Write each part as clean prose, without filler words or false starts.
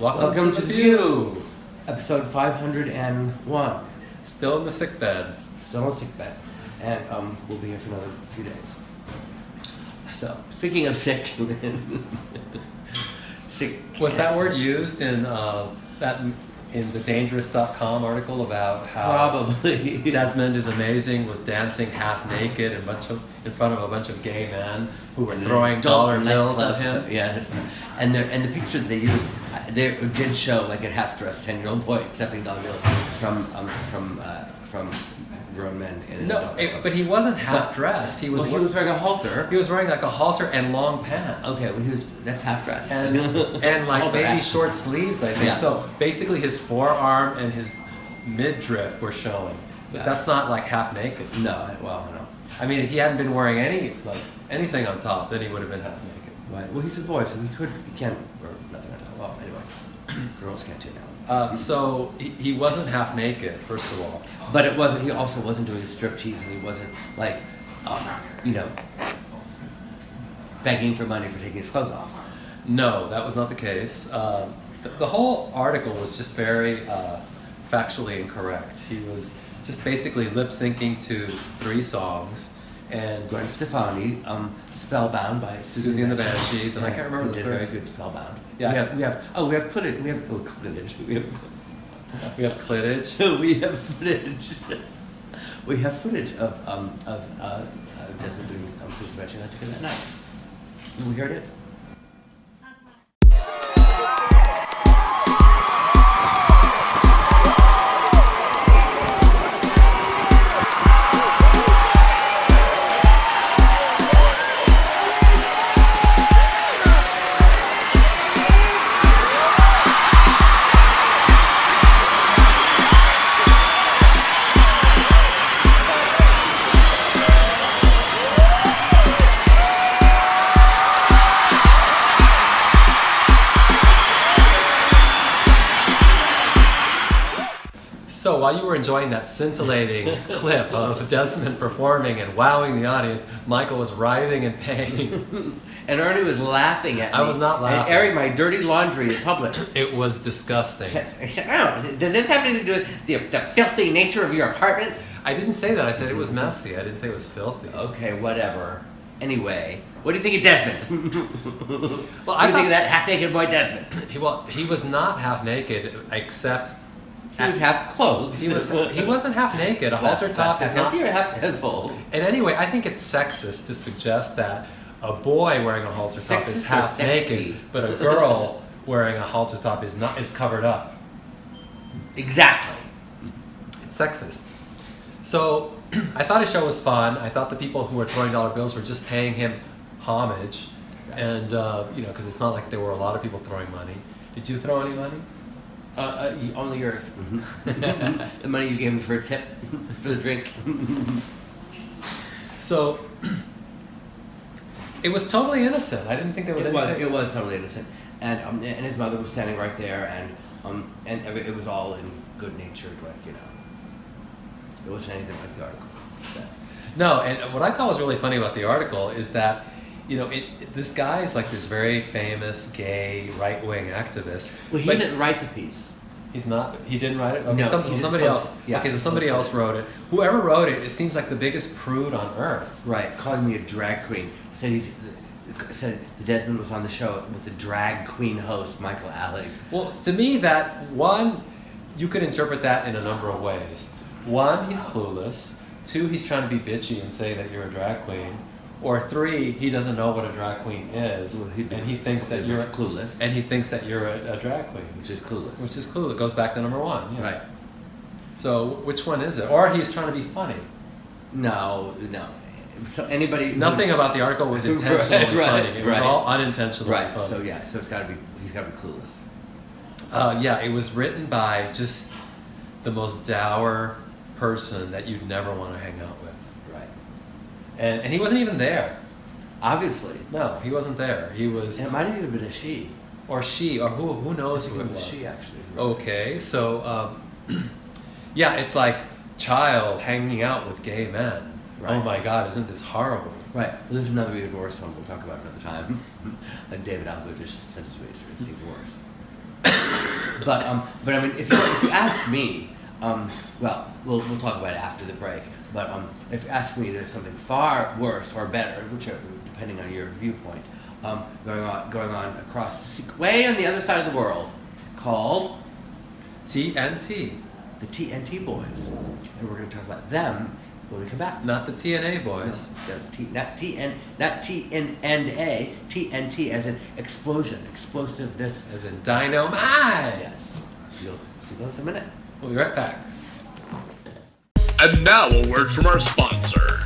Welcome to the Peeew, episode 501. Still in the sick bed. Still in the sick bed. And we'll be here for another few days. So, speaking of sick... sick. Was that word used in in the Dangerous.com article about how Probably. Desmond Is Amazing was dancing half naked in front of a bunch of gay men who were throwing dollar bills at him? Yes. And the picture that they used, they did show like a half-dressed 10-year-old boy accepting dollar bills from grown men. But he wasn't half-dressed. He was wearing a halter. He was wearing like a halter and long pants. Okay, well, that's half-dressed. And like maybe short sleeves, I think. Yeah. So basically his forearm and his midriff were showing. But that's not like half naked. No. I mean, if he hadn't been wearing anything on top, then he would have been half naked. Right. Well, he's a boy, so he can't wear nothing on top. Well, anyway, girls can't do now. So he wasn't half naked, first of all. But it wasn't. He also wasn't doing striptease, and he wasn't like, begging for money for taking his clothes off. No, that was not the case. The whole article was just very factually incorrect. He was just basically lip syncing to 3 songs, and Gwen Stefani, Spellbound by Susie and the Banshees, and I can't remember the did first. Very good Spellbound. Yeah. We have Clittage. We have Clittage. We have Clittage. We have footage. We have footage of Desmond doing Susie Banshees that night. We heard it. So while you were enjoying that scintillating clip of Desmond performing and wowing the audience, Michael was writhing in pain. And Ernie was laughing at me. I was not laughing. And airing my dirty laundry in public. It was disgusting. Does this have anything to do with the filthy nature of your apartment? I didn't say that. I said it was messy. I didn't say it was filthy. Okay, whatever. Anyway, what do you think of Desmond? Well, what do you think of that half-naked boy Desmond? He was not half naked, except... He was half clothed. He wasn't half naked. A halter top is not... You're half full. And anyway, I think it's sexist to suggest that a boy wearing a halter top is half naked, but a girl wearing a halter top is covered up. Exactly. It's sexist. So I thought his show was fun. I thought the people who were throwing dollar bills were just paying him homage, and because it's not like there were a lot of people throwing money. Did you throw any money? Only yours. The money you gave him for a tip for the drink. So it was totally innocent. I didn't think there was anything. It was totally innocent, and his mother was standing right there, and it was all in good natured, It wasn't anything like the article said. No, and what I thought was really funny about the article is that, this guy is like this very famous gay right-wing activist. Well, he didn't write the piece. He's not. He didn't write it. Okay, No, somebody else. Yeah, okay, so somebody else wrote it. Whoever wrote it, it seems like the biggest prude on earth. Right, calling me a drag queen. Said Desmond was on the show with the drag queen host Michael Alig. Well, to me, you could interpret that in a number of ways. 1, he's clueless. 2, he's trying to be bitchy and say that you're a drag queen. Or 3, he doesn't know what a drag queen is, and he thinks that you're clueless. And he thinks that you're a drag queen, which is clueless. Which is clueless. It goes back to number 1. Yeah. Right. So which one is it? Or he's trying to be funny. No. So nothing about the article was intentionally funny. It was all unintentionally funny. So he's got to be clueless. Yeah, it was written by just the most dour person that you'd never want to hang out with. Right. And he wasn't even there. Obviously. No, he wasn't there. He was... And it might have even been a she. Or she, or who knows who it was. She, actually. Okay, so, yeah, it's like child hanging out with gay men. Right. Oh my God, isn't this horrible? Right. Well, there's another even worse one we'll talk about another time. David Alba just sent it to me. It's even worse. But I mean, if you ask me, well, we'll talk about it after the break. But if you ask me, there's something far worse or better, whichever, depending on your viewpoint, going on across way on the other side of the world, called TNT. The TNT Boys, and we're going to talk about them when we come back. Not the TNA boys. No, not TN and A. TNT as in explosion, explosiveness. As in dynamite. Yes. You'll see those in a minute. We'll be right back. And now a word from our sponsor.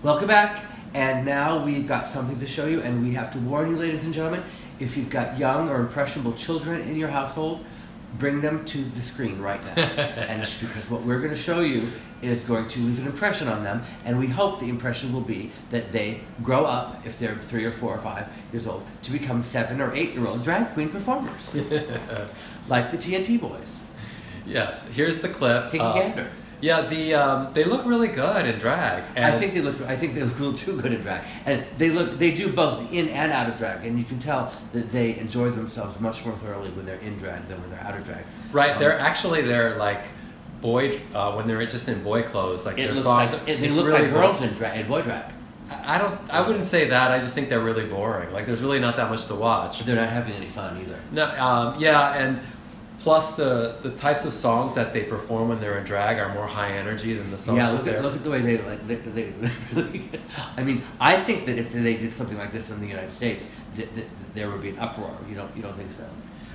Welcome back, and now we've got something to show you, and we have to warn you, ladies and gentlemen, if you've got young or impressionable children in your household, bring them to the screen right now. And because what we're going to show you is going to leave an impression on them, and we hope the impression will be that they grow up, if they're 3 or 4 or 5 years old, to become 7 or 8-year-old drag queen performers, like the TNT Boys. Yes, here's the clip. Take a gander. Yeah, they look really good in drag. And I think they look a little too good in drag, and they do both in and out of drag, and you can tell that they enjoy themselves much more thoroughly when they're in drag than when they're out of drag. Right, they're like boy when they're just in boy clothes, like their songs. They look really like girls in drag, in boy drag. I wouldn't say that. I just think they're really boring. Like there's really not that much to watch. They're not having any fun either. No, and plus the types of songs that they perform when they're in drag are more high energy than the songs. Yeah, look at the way they really. I mean, I think that if they did something like this in the United States, there would be an uproar. You don't think so?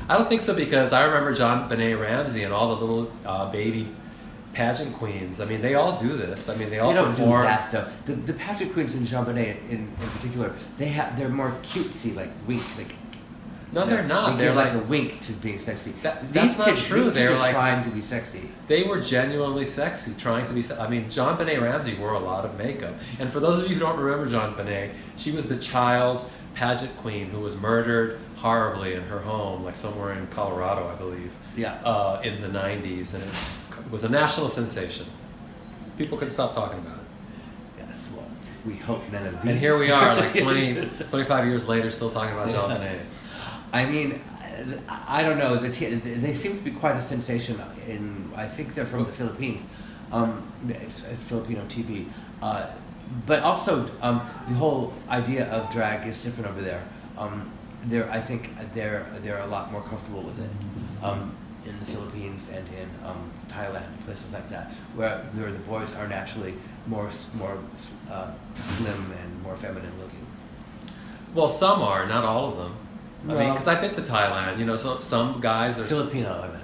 I don't think so, because I remember John Benet Ramsey and all the little baby pageant queens. I mean, they all do this. I mean, they all perform. They don't do that though. The pageant queens and Jean Benet in particular, they're more cutesy, like wink, like. No, they're not. They're like a wink to being sexy. That's not true. They're like trying to be sexy. They were genuinely sexy, trying to be. I mean, John Benet Ramsey wore a lot of makeup. And for those of you who don't remember John Benet, she was the child pageant queen who was murdered horribly in her home, like somewhere in Colorado, I believe. Yeah. In the 90s, and it was a national sensation. People couldn't stop talking about it. Yes. Well, we hope none of these. And here we are, like 25 years later, still talking about John Benet. I mean, I don't know. They seem to be quite a sensation I think they're from the Philippines. It's Filipino TV. But also, the whole idea of drag is different over there. I think they're a lot more comfortable with it in the Philippines and in Thailand, places like that, where the boys are naturally more slim and more feminine looking. Well, some are, not all of them. I mean, because I've been to Thailand, so some guys are Filipino, I meant.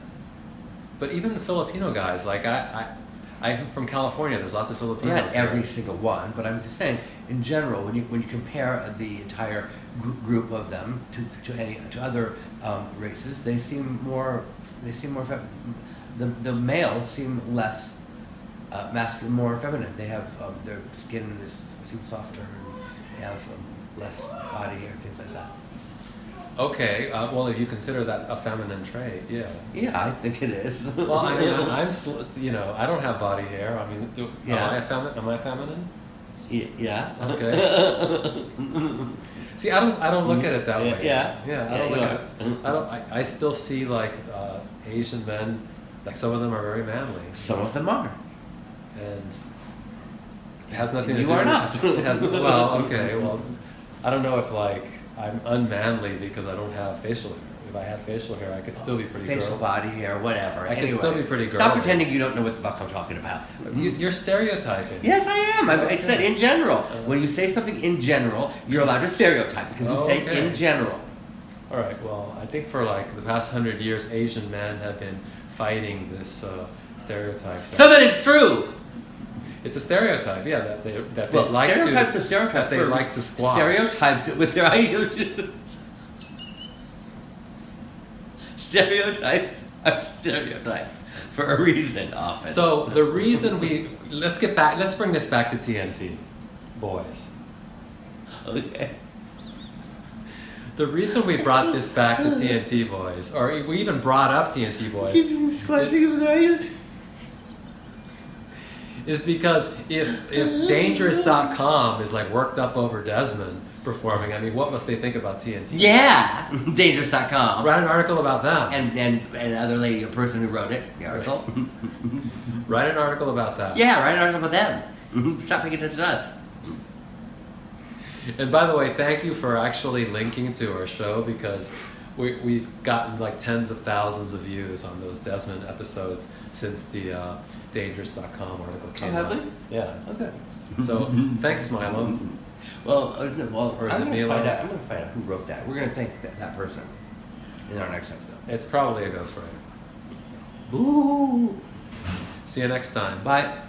But even the Filipino guys, like I'm from California. There's lots of Filipinos. Not every single one, but I'm just saying, in general, when you compare the entire group of them to other races, they seem more the males seem less masculine, more feminine. They have their skin seems softer, and they have less body hair, things like that. Okay, well, if you consider that a feminine trait, yeah. Yeah, I think it is. Well, I mean, I don't have body hair. I mean, am I feminine? Yeah. Okay. See, I don't look at it that way. Yeah. Yeah, I don't look at it. I still see like Asian men, like some of them are very manly. Some of them are. And it has nothing to do. You are not. It has, well, okay. Well, I don't know if like I'm unmanly because I don't have facial hair. If I had facial hair, I could still be pretty facial girly. body hair, whatever. I could still be pretty girly. Stop pretending you don't know what the fuck I'm talking about. You're stereotyping. Yes, I am. I said in general. When you say something in general, you're allowed to stereotype because you say in general. All right. Well, I think for like the past 100 years, Asian men have been fighting this stereotype. So that it's true. It's a stereotype, yeah, that they like stereotypes are stereotypes. that they like to squash. Stereotypes with their ideology. Stereotypes are stereotypes for a reason often. So the reason let's bring this back to TNT Boys. Okay. The reason we brought this back to TNT Boys, or we even brought up TNT Boys, is because if Dangerous.com is like worked up over Desmond performing, I mean, what must they think about TNT? Yeah, Dangerous.com. Write an article about them. And other lady, a person who wrote it, the article. Write an article about that. Yeah, write an article about them. Stop paying attention to us. And by the way, thank you for actually linking to our show, because we've gotten like tens of thousands of views on those Desmond episodes since the Dangerous.com article came out. Have we? Yeah. Okay. So thanks, Milo. Well, Or is I'm it gonna Milo? find out. I'm going to find out who wrote that. We're going to thank that person in our next episode. It's probably a ghostwriter. Boo! See you next time. Bye.